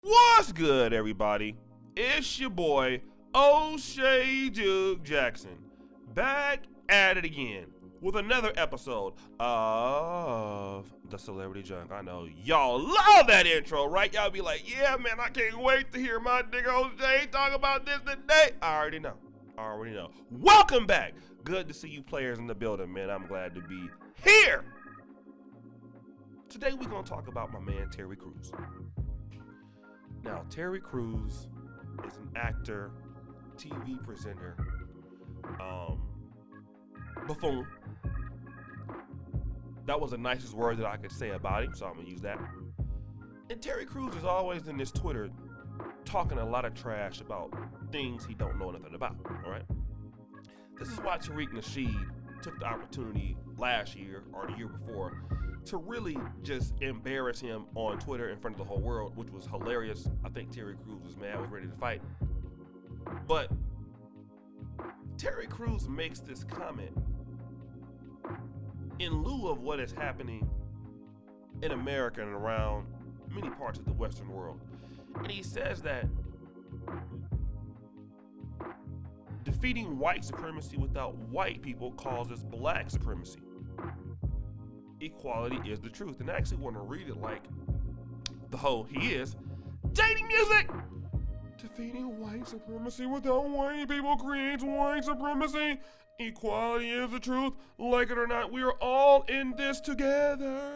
What's good, everybody? It's your boy, O'Shea Duke Jackson, back at it again with another episode of The Celebrity Junk. I know y'all love that intro, right? Y'all be like, yeah, man, I can't wait to hear my nigga O'Shea talk about this today. I already know. Welcome back. Good to see you players in the building, man. I'm glad to be here. Today, we're going to talk about my man, Terry Crews. Now, Terry Crews is an actor, TV presenter, buffoon. That was the nicest word that I could say about him, so I'm going to use that. And Terry Crews is always in this Twitter talking a lot of trash about things he don't know nothing about, all right? This is why Tariq Nasheed took the opportunity last year or the year before to really just embarrass him on Twitter in front of the whole world, which was hilarious. I think Terry Crews was mad, was ready to fight. But Terry Crews makes this comment in lieu of what is happening in America and around many parts of the Western world. And he says that defeating white supremacy without white people causes black supremacy. Equality is the truth. And I actually want to read it like the hoe he is. Dating music! Defeating white supremacy without white people creates white supremacy. Equality is the truth. Like it or not, we are all in this together.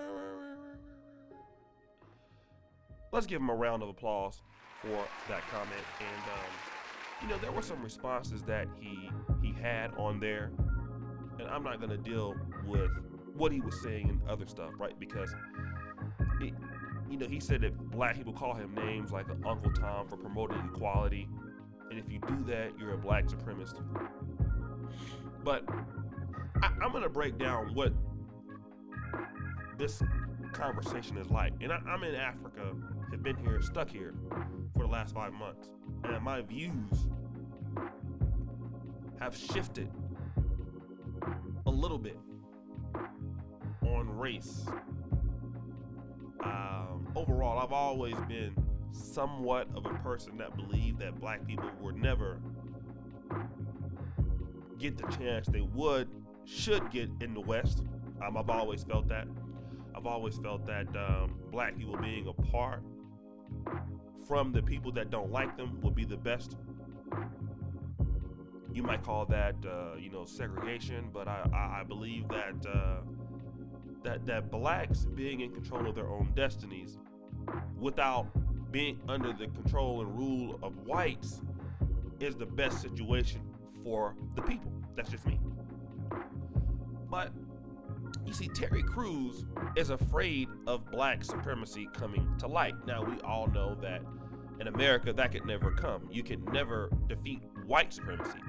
Let's give him a round of applause for that comment. And, there were some responses that he had on there. And I'm not going to deal with what he was saying and other stuff, right? Because, he said that black people call him names like Uncle Tom for promoting equality. And if you do that, you're a black supremacist. But I'm going to break down what this conversation is like. And I'm in Africa, have been here, stuck here for the last 5 months. And my views have shifted a little bit on race. Overall, I've always been somewhat of a person that believed that black people would never get the chance they should get in the West. I've always felt that. I've always felt that black people being apart from the people that don't like them would be the best. You might call that, segregation, but I believe that blacks being in control of their own destinies without being under the control and rule of whites is the best situation for the people. That's just me. But you see, Terry Crews is afraid of black supremacy coming to light. Now, we all know that in America, that could never come. You can never defeat white supremacy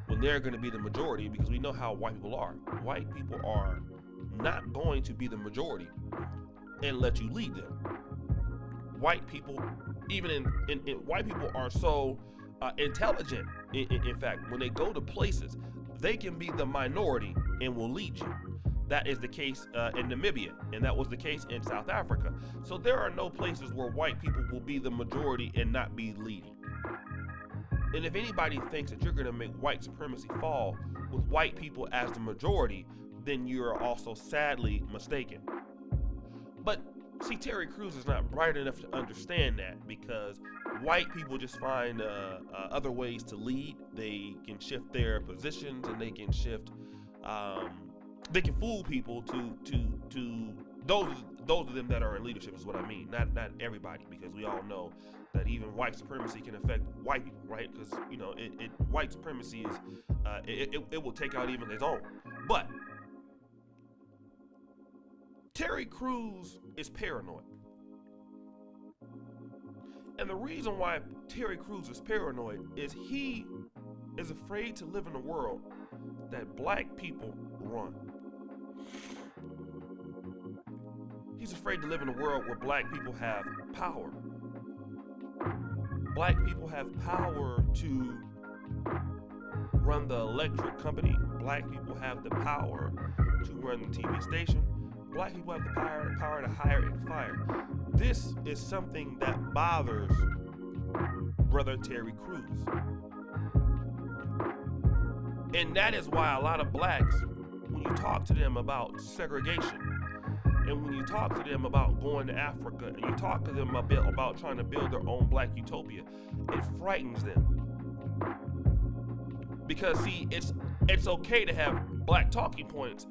when they're going to be the majority, because we know how white people are. White people are not going to be the majority and let you lead them. White people, even in white people are so intelligent. In fact, when they go to places, they can be the minority and will lead you. That is the case in Namibia, and that was the case in South Africa. So there are no places where white people will be the majority and not be leading. And if anybody thinks that you're going to make white supremacy fall with white people as the majority, then you're also sadly mistaken. But see, Terry Crews is not bright enough to understand that, because white people just find other ways to lead. They can shift their positions, and they can shift. They can fool people to those of them that are in leadership is what I mean. Not everybody, because we all know that even white supremacy can affect white people, right? Because white supremacy is it will take out even his own. But Terry Crews is paranoid. And the reason why Terry Crews is paranoid is he is afraid to live in a world that black people run. He's afraid to live in a world where black people have power. Black people have power to run the electric company. Black people have the power to run the TV station. Black people have the power to hire and fire. this is something that bothers Brother Terry Crews. And that is why a lot of blacks, when you talk to them about segregation, and when you talk to them about going to Africa, and you talk to them about trying to build their own black utopia, it frightens them. Because see, it's okay to have black talking points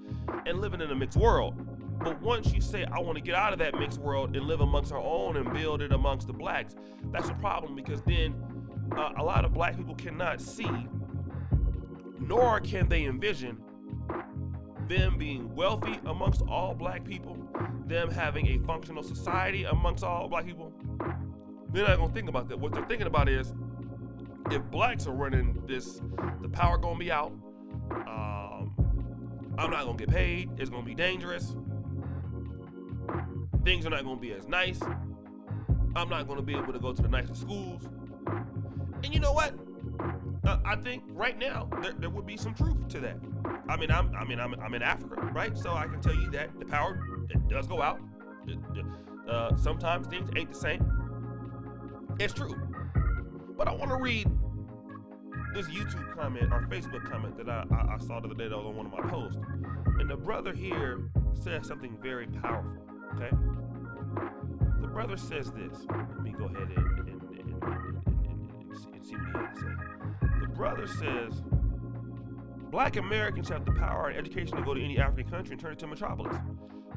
and living in a mixed world. But once you say, I want to get out of that mixed world and live amongst our own and build it amongst the blacks, that's a problem, because then a lot of black people cannot see, nor can they envision them being wealthy amongst all black people, them having a functional society amongst all black people. They're not going to think about that. What they're thinking about is, if blacks are running this, the power going to be out. I'm not going to get paid. It's going to be dangerous. Things are not going to be as nice. I'm not going to be able to go to the nicest schools. And you know what? I think right now there would be some truth to that. I'm in Africa, right? So I can tell you that the power, it does go out. Sometimes things ain't the same. It's true. But I want to read this YouTube comment or Facebook comment that I saw the other day that was on one of my posts. And the brother here says something very powerful, okay? The brother says this. Let me go ahead and see what he has to say. The brother says, Black Americans have the power and education to go to any African country and turn it to a metropolis.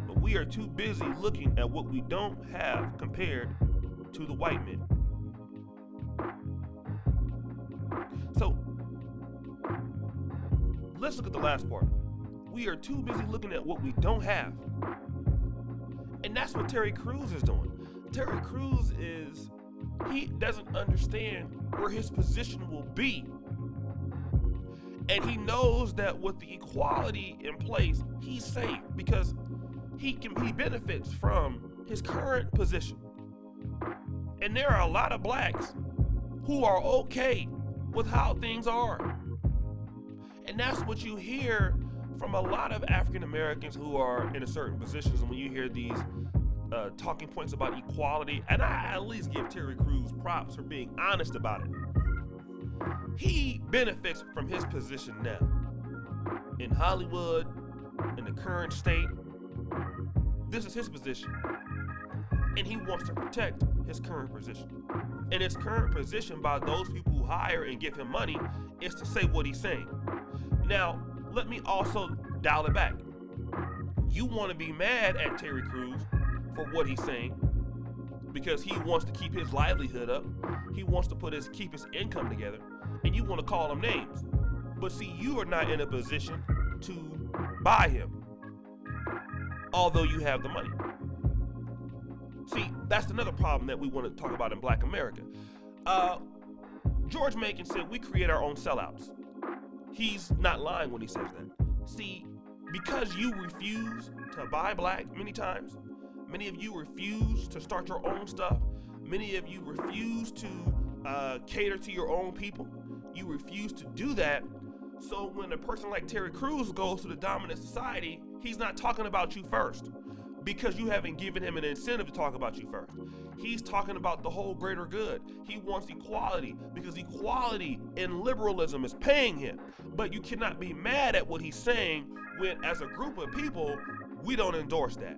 But we are too busy looking at what we don't have compared to the white men. So, let's look at the last part. We are too busy looking at what we don't have. And that's what Terry Crews is doing. Terry Crews he doesn't understand where his position will be. And he knows that with the equality in place, he's safe because he benefits from his current position. And there are a lot of blacks who are okay with how things are. And that's what you hear from a lot of African Americans who are in a certain positions. And when you hear these talking points about equality, and I at least give Terry Crews props for being honest about it. He benefits from his position now. In Hollywood, in the current state, this is his position. And he wants to protect his current position. And his current position by those people who hire and give him money is to say what he's saying. Now, let me also dial it back. You want to be mad at Terry Crews for what he's saying because he wants to keep his livelihood up. He wants to keep his income together, and you want to call him names. But see, you are not in a position to buy him, although you have the money. See, that's another problem that we want to talk about in Black America. George Macon said we create our own sellouts. He's not lying when he says that. See, because you refuse to buy black many times, many of you refuse to start your own stuff, many of you refuse to cater to your own people. You refuse to do that. So when a person like Terry Crews goes to the dominant society, he's not talking about you first because you haven't given him an incentive to talk about you first. He's talking about the whole greater good. He wants equality because equality and liberalism is paying him. But you cannot be mad at what he's saying when, as a group of people, we don't endorse that.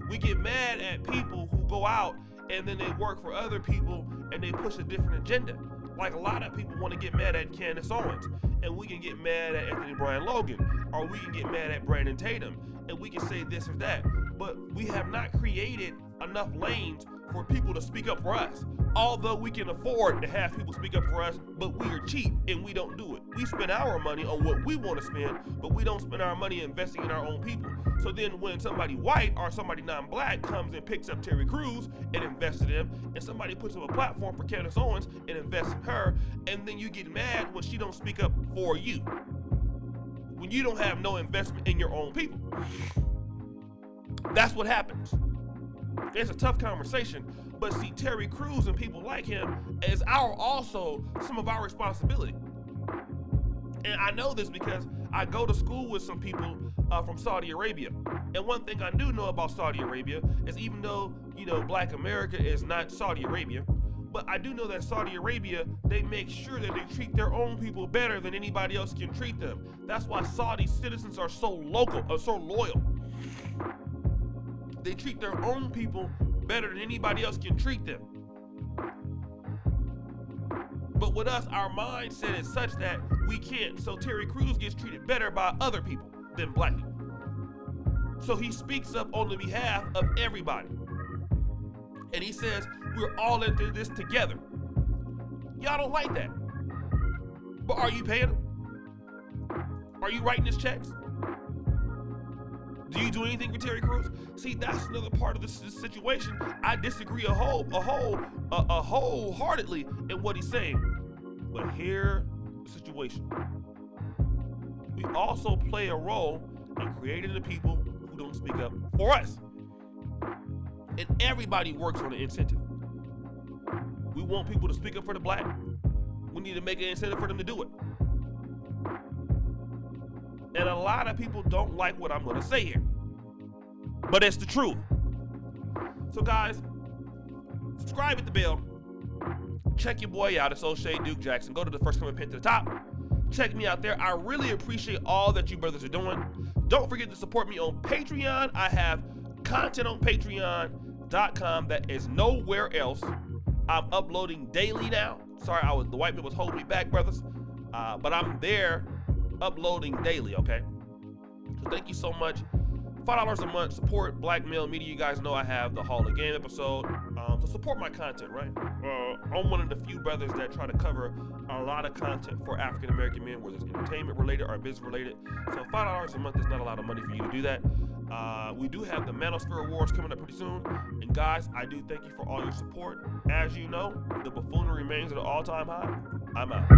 We get mad at people who go out and then they work for other people and they push a different agenda. Like a lot of people want to get mad at Candace Owens, and we can get mad at Anthony Bryan Logan, or we can get mad at Brandon Tatum, and we can say this or that. But we have not created enough lanes for people to speak up for us. Although we can afford to have people speak up for us, but we are cheap and we don't do it. We spend our money on what we want to spend, but we don't spend our money investing in our own people. So then when somebody white or somebody non-black comes and picks up Terry Crews and invests in him, and somebody puts up a platform for Candace Owens and invests in her, and then you get mad when she don't speak up for you. When you don't have no investment in your own people. That's what happens. It's a tough conversation, but see, Terry Crews and people like him is also some of our responsibility. And I know this because I go to school with some people from Saudi Arabia. And one thing I do know about Saudi Arabia is even though Black America is not Saudi Arabia. But I do know that Saudi Arabia, they make sure that they treat their own people better than anybody else can treat them. That's why Saudi citizens are so loyal. They treat their own people better than anybody else can treat them. But with us, our mindset is such that we can't. So Terry Crews gets treated better by other people than black people. So he speaks up on the behalf of everybody. And he says, we're all into this together. Y'all don't like that. But are you paying him? Are you writing his checks? Do you do anything for Terry Crews? See, that's another part of this situation. I disagree wholeheartedly in what he's saying. But here's the situation. We also play a role in creating the people who don't speak up for us. And everybody works on an incentive. We want people to speak up for the black. We need to make an incentive for them to do it. And a lot of people don't like what I'm going to say here. But it's the truth. So guys, subscribe, hit the bell. Check your boy out. It's O'Shea Duke Jackson. Go to the first comment pinned to the top. Check me out there. I really appreciate all that you brothers are doing. Don't forget to support me on Patreon. I have content on Patreon.com that is nowhere else. I'm uploading daily now. Sorry, the white man was holding me back, brothers. But I'm there uploading daily, okay? So thank you so much. $5 a month, support Black Male Media. You guys know I have the Hall of Game episode. So support my content, right? I'm one of the few brothers that try to cover a lot of content for African American men, whether it's entertainment related or business related. So $5 a month is not a lot of money for you to do that. We do have the Manosphere Awards coming up pretty soon. And guys, I do thank you for all your support. As you know, the buffoonery remains at an all-time high. I'm out.